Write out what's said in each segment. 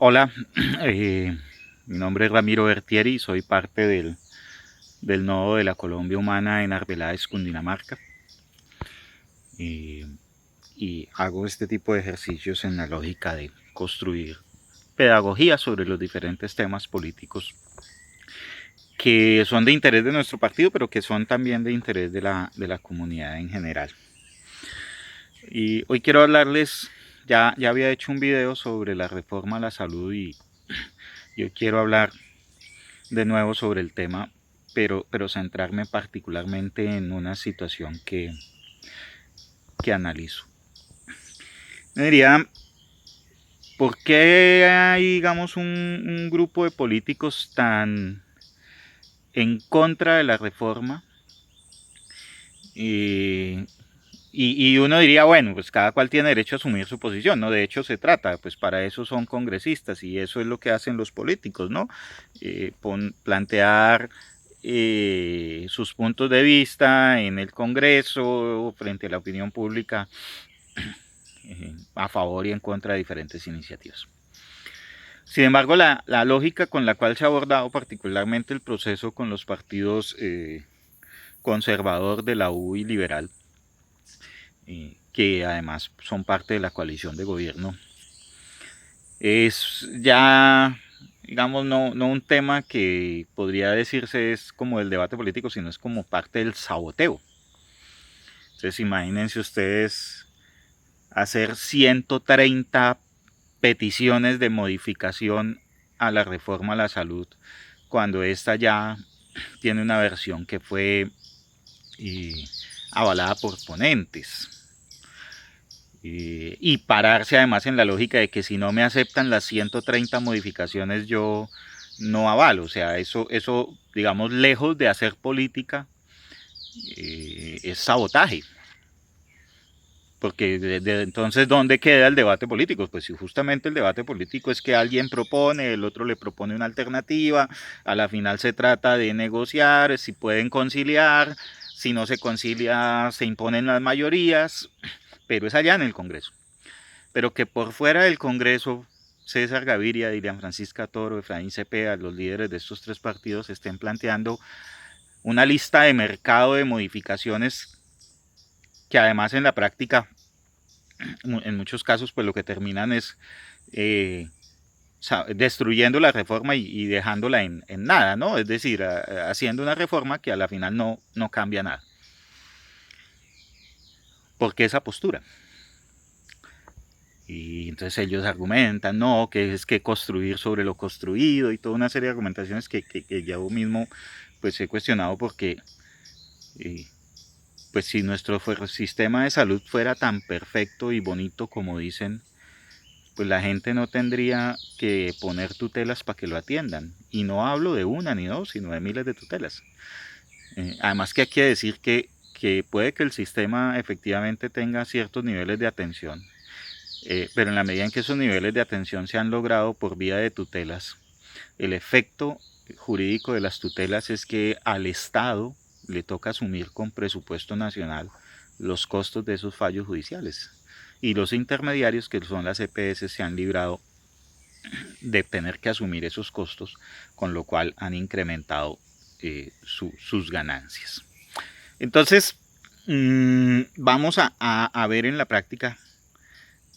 Hola, mi nombre es Ramiro Bertieri y soy parte del nodo de la Colombia Humana en Arbeláez, Cundinamarca. Y, y hago este tipo de ejercicios en la lógica de construir pedagogía sobre los diferentes temas políticos que son de interés de nuestro partido, pero que son también de interés de la comunidad en general. Y hoy quiero hablarles, ya había hecho un video sobre la reforma a la salud y yo quiero hablar de nuevo sobre el tema, pero centrarme particularmente en una situación que analizo. Me diría, ¿por qué hay, digamos, un grupo de políticos tan en contra de la reforma? Y, y uno diría, bueno, pues cada cual tiene derecho a asumir su posición, ¿no? De hecho se trata, pues para eso son congresistas y eso es lo que hacen los políticos, ¿no? Plantear sus puntos de vista en el Congreso frente a la opinión pública a favor y en contra de diferentes iniciativas. Sin embargo, la lógica con la cual se ha abordado particularmente el proceso con los partidos conservador de la U y liberal, que además son parte de la coalición de gobierno, es ya, digamos, no un tema que podría decirse es como el debate político, sino es como parte del saboteo. Entonces imagínense ustedes hacer 130 peticiones de modificación a la reforma a la salud cuando esta ya tiene una versión que fue eh, avalada por ponentes. Y pararse además en la lógica de que si no me aceptan las 130 modificaciones yo no avalo. O sea, eso digamos, lejos de hacer política, es sabotaje. Porque entonces, ¿dónde queda el debate político? Pues si justamente el debate político es que alguien propone, el otro le propone una alternativa, a la final se trata de negociar, si pueden conciliar, si no se concilia, se imponen las mayorías, pero es allá en el Congreso. Pero que por fuera del Congreso, César Gaviria, Dilian Francisca Toro, Efraín Cepeda, los líderes de estos tres partidos estén planteando una lista de mercado de modificaciones que además en la práctica en muchos casos pues lo que terminan es eh, destruyendo la reforma y dejándola en nada, ¿no? Es decir, haciendo una reforma que a la final no cambia nada. ¿Por qué esa postura? Y entonces ellos argumentan, no, que es que construir sobre lo construido y toda una serie de argumentaciones que yo mismo pues he cuestionado porque eh, pues si nuestro sistema de salud fuera tan perfecto y bonito como dicen, pues la gente no tendría que poner tutelas para que lo atiendan. Y no hablo de una ni dos, sino de miles de tutelas. Además que hay que decir que puede que el sistema efectivamente tenga ciertos niveles de atención, pero en la medida en que esos niveles de atención se han logrado por vía de tutelas, el efecto jurídico de las tutelas es que al Estado le toca asumir con presupuesto nacional los costos de esos fallos judiciales. Y los intermediarios, que son las EPS, se han librado de tener que asumir esos costos, con lo cual han incrementado sus ganancias. Entonces, vamos a ver en la práctica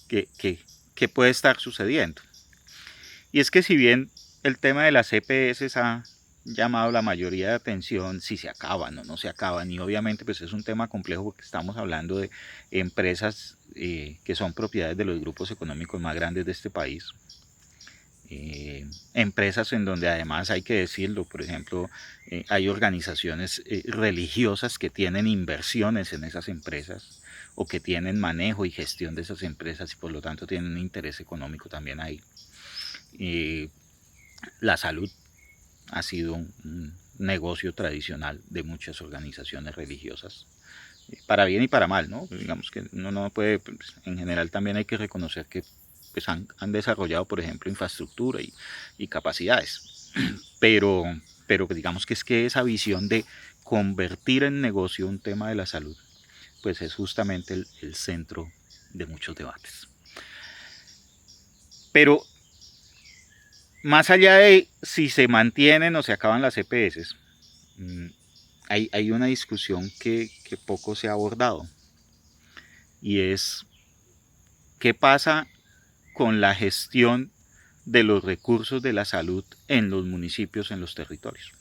qué puede estar sucediendo. Y es que si bien el tema de las EPS ha llamado la mayoría de atención, si se acaban o no se acaban, y obviamente pues es un tema complejo porque estamos hablando de empresas que son propiedades de los grupos económicos más grandes de este país, empresas en donde además hay que decirlo, por ejemplo, hay organizaciones religiosas que tienen inversiones en esas empresas o que tienen manejo y gestión de esas empresas y por lo tanto tienen un interés económico también ahí. La salud ha sido un negocio tradicional de muchas organizaciones religiosas, para bien y para mal, ¿no? Digamos que uno no puede, pues, en general también hay que reconocer que pues han desarrollado, por ejemplo, infraestructura y capacidades, pero, pero digamos que es que esa visión de convertir en negocio un tema de la salud, pues es justamente el centro de muchos debates. Pero más allá de si se mantienen o se acaban las EPS, hay una discusión que poco se ha abordado, y es qué pasa con la gestión de los recursos de la salud en los municipios, en los territorios.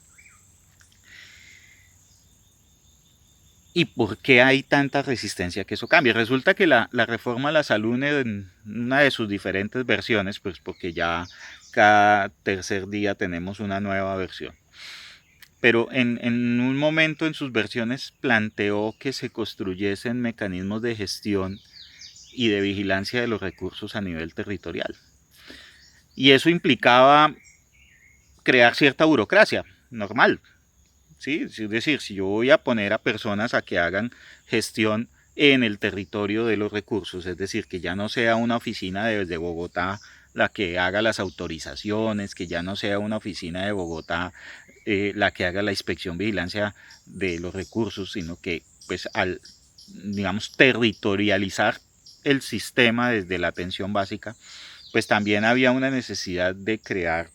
¿Y por qué hay tanta resistencia a que eso cambie? Resulta que la reforma a la salud, en una de sus diferentes versiones, pues porque ya cada tercer día tenemos una nueva versión, pero en un momento en sus versiones planteó que se construyesen mecanismos de gestión y de vigilancia de los recursos a nivel territorial. Y eso implicaba crear cierta burocracia, normal, ¿sí? Es decir, si yo voy a poner a personas a que hagan gestión en el territorio de los recursos, es decir, que ya no sea una oficina desde Bogotá la que haga las autorizaciones, que ya no sea una oficina de Bogotá la que haga la inspección, vigilancia de los recursos, sino que pues al, digamos, territorializar el sistema desde la atención básica, pues también había una necesidad de crear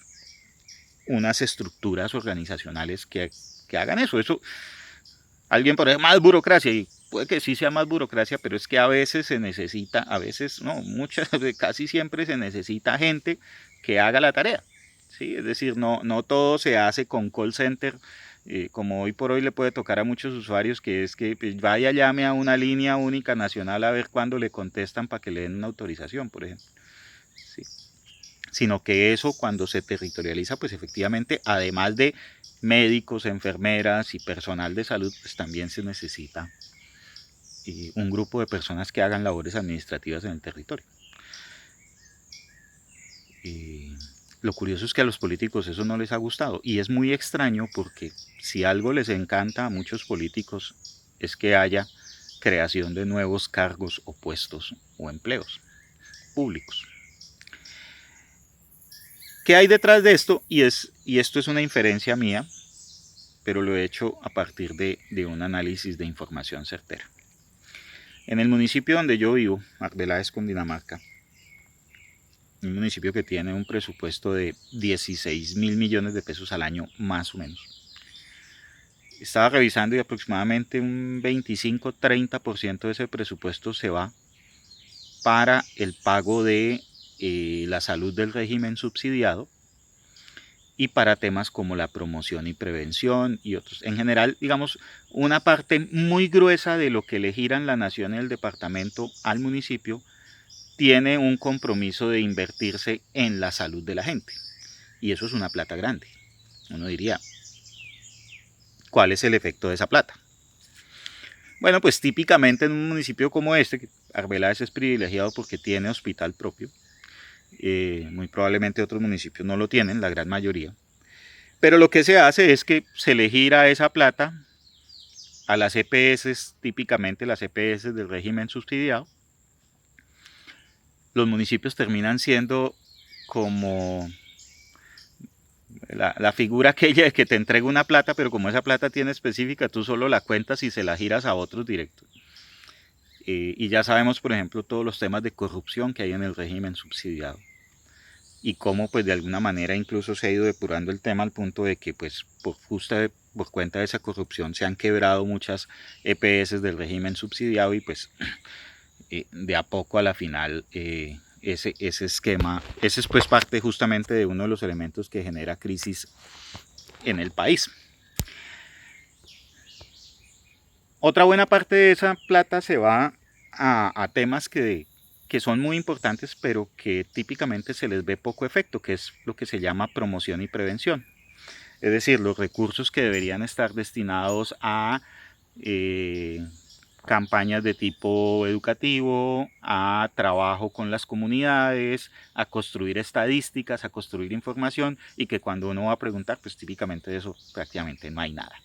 unas estructuras organizacionales que hagan eso. Eso, alguien por ejemplo, más burocracia, y puede que sí sea más burocracia, pero es que a veces se necesita, a veces no, muchas, casi siempre se necesita gente que haga la tarea. ¿Sí? Es decir, no todo se hace con call center, como hoy por hoy le puede tocar a muchos usuarios, que es que pues, vaya, llame a una línea única nacional a ver cuándo le contestan para que le den una autorización, por ejemplo. ¿Sí? Sino que eso, cuando se territorializa, pues efectivamente, además de médicos, enfermeras y personal de salud, pues también se necesita un grupo de personas que hagan labores administrativas en el territorio. Lo curioso es que a los políticos eso no les ha gustado, y es muy extraño porque si algo les encanta a muchos políticos es que haya creación de nuevos cargos o puestos o empleos públicos. ¿Qué hay detrás de esto? Y esto es una inferencia mía, pero lo he hecho a partir de un análisis de información certera. En el municipio donde yo vivo, Arbeláez, Cundinamarca, un municipio que tiene un presupuesto de 16.000 millones de pesos al año, más o menos. Estaba revisando y aproximadamente un 25-30% de ese presupuesto se va para el pago de la salud del régimen subsidiado y para temas como la promoción y prevención y otros. En general, digamos, una parte muy gruesa de lo que le giran la nación y el departamento al municipio tiene un compromiso de invertirse en la salud de la gente. Y eso es una plata grande. Uno diría, ¿cuál es el efecto de esa plata? Bueno, pues típicamente en un municipio como este, Arbeláez es privilegiado porque tiene hospital propio. Muy probablemente otros municipios no lo tienen, la gran mayoría. Pero lo que se hace es que se le gira esa plata a las EPS, típicamente las EPS del régimen subsidiado. Los municipios terminan siendo como la figura aquella de que te entrega una plata, pero como esa plata tiene específica, tú solo la cuentas y se la giras a otros directos. Y ya sabemos, por ejemplo, todos los temas de corrupción que hay en el régimen subsidiado. Y cómo pues de alguna manera incluso se ha ido depurando el tema al punto de que pues por cuenta de esa corrupción se han quebrado muchas EPS del régimen subsidiado, y pues de a poco a la final ese esquema, ese es pues parte justamente de uno de los elementos que genera crisis en el país. Otra buena parte de esa plata se va a temas que son muy importantes, pero que típicamente se les ve poco efecto, que es lo que se llama promoción y prevención. Es decir, los recursos que deberían estar destinados a campañas de tipo educativo, a trabajo con las comunidades, a construir estadísticas, a construir información, y que cuando uno va a preguntar, pues típicamente de eso prácticamente no hay nada.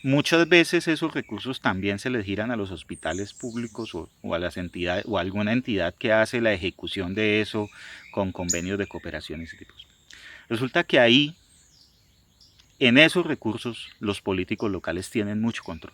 Muchas veces esos recursos también se les giran a los hospitales públicos o a las entidades o a alguna entidad que hace la ejecución de eso con convenios de cooperación y ese tipo. Resulta que ahí, en esos recursos, los políticos locales tienen mucho control.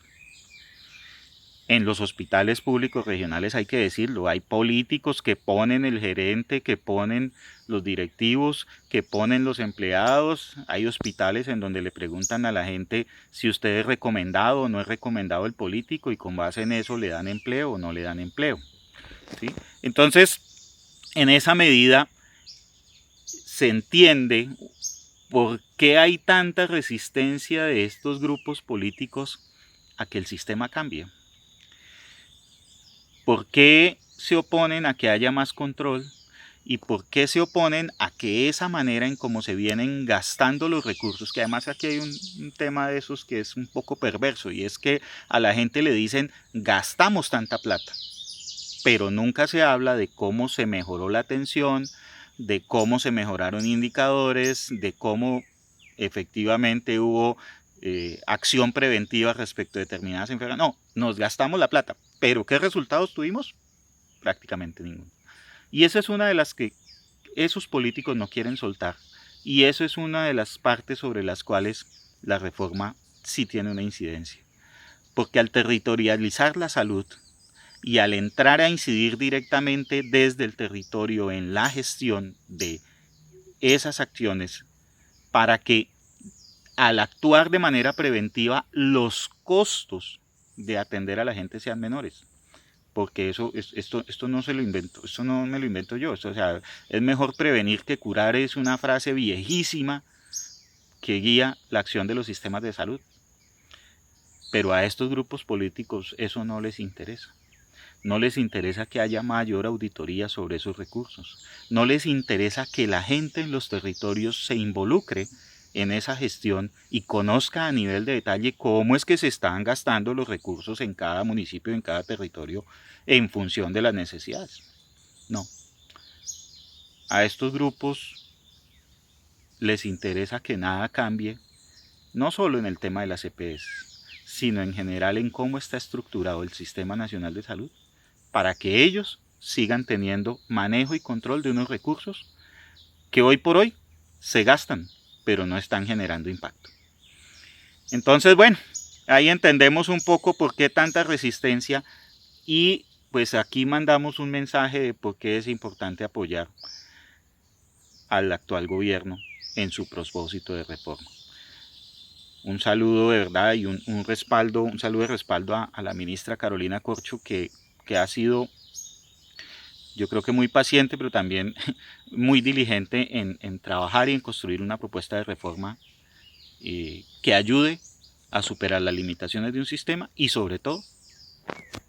En los hospitales públicos regionales hay que decirlo, hay políticos que ponen el gerente, que ponen los directivos, que ponen los empleados. Hay hospitales en donde le preguntan a la gente si usted es recomendado o no es recomendado el político y con base en eso le dan empleo o no le dan empleo, ¿sí? Entonces, en esa medida se entiende por qué hay tanta resistencia de estos grupos políticos a que el sistema cambie. ¿Por qué se oponen a que haya más control? ¿Y por qué se oponen a que esa manera en cómo se vienen gastando los recursos, que además aquí hay un tema de esos que es un poco perverso, y es que a la gente le dicen gastamos tanta plata, pero nunca se habla de cómo se mejoró la atención, de cómo se mejoraron indicadores, de cómo efectivamente hubo acción preventiva respecto a determinadas enfermedades. No, nos gastamos la plata, pero ¿qué resultados tuvimos? Prácticamente ninguno. Y esa es una de las que esos políticos no quieren soltar. Y eso es una de las partes sobre las cuales la reforma sí tiene una incidencia. Porque al territorializar la salud y al entrar a incidir directamente desde el territorio en la gestión de esas acciones, para que al actuar de manera preventiva los costos de atender a la gente sean menores. Porque esto no se lo invento, esto no me lo invento yo. Esto, o sea, es mejor prevenir que curar, es una frase viejísima que guía la acción de los sistemas de salud. Pero a estos grupos políticos eso no les interesa. No les interesa que haya mayor auditoría sobre esos recursos. No les interesa que la gente en los territorios se involucre en esa gestión y conozca a nivel de detalle cómo es que se están gastando los recursos en cada municipio, en cada territorio, en función de las necesidades. No. A estos grupos les interesa que nada cambie, no solo en el tema de las EPS, sino en general en cómo está estructurado el Sistema Nacional de Salud, para que ellos sigan teniendo manejo y control de unos recursos que hoy por hoy se gastan, pero no están generando impacto. Entonces, bueno, ahí entendemos un poco por qué tanta resistencia y pues aquí mandamos un mensaje de por qué es importante apoyar al actual gobierno en su propósito de reforma. Un saludo de verdad y un saludo de respaldo a la ministra Carolina Corcho, que ha sido, yo creo que muy paciente, pero también muy diligente en trabajar y en construir una propuesta de reforma que ayude a superar las limitaciones de un sistema y sobre todo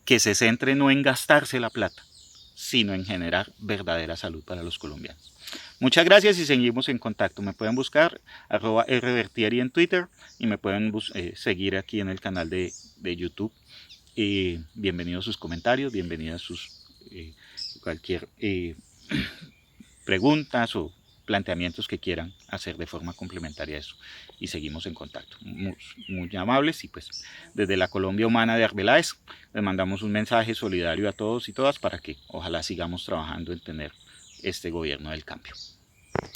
que se centre no en gastarse la plata, sino en generar verdadera salud para los colombianos. Muchas gracias y seguimos en contacto. Me pueden buscar @rvertieri en Twitter y me pueden seguir aquí en el canal de YouTube. Bienvenidos sus comentarios, bienvenidas sus cualquier preguntas o planteamientos que quieran hacer de forma complementaria a eso. Y seguimos en contacto. Muy amables y pues desde la Colombia Humana de Arbeláez les mandamos un mensaje solidario a todos y todas para que ojalá sigamos trabajando en tener este gobierno del cambio.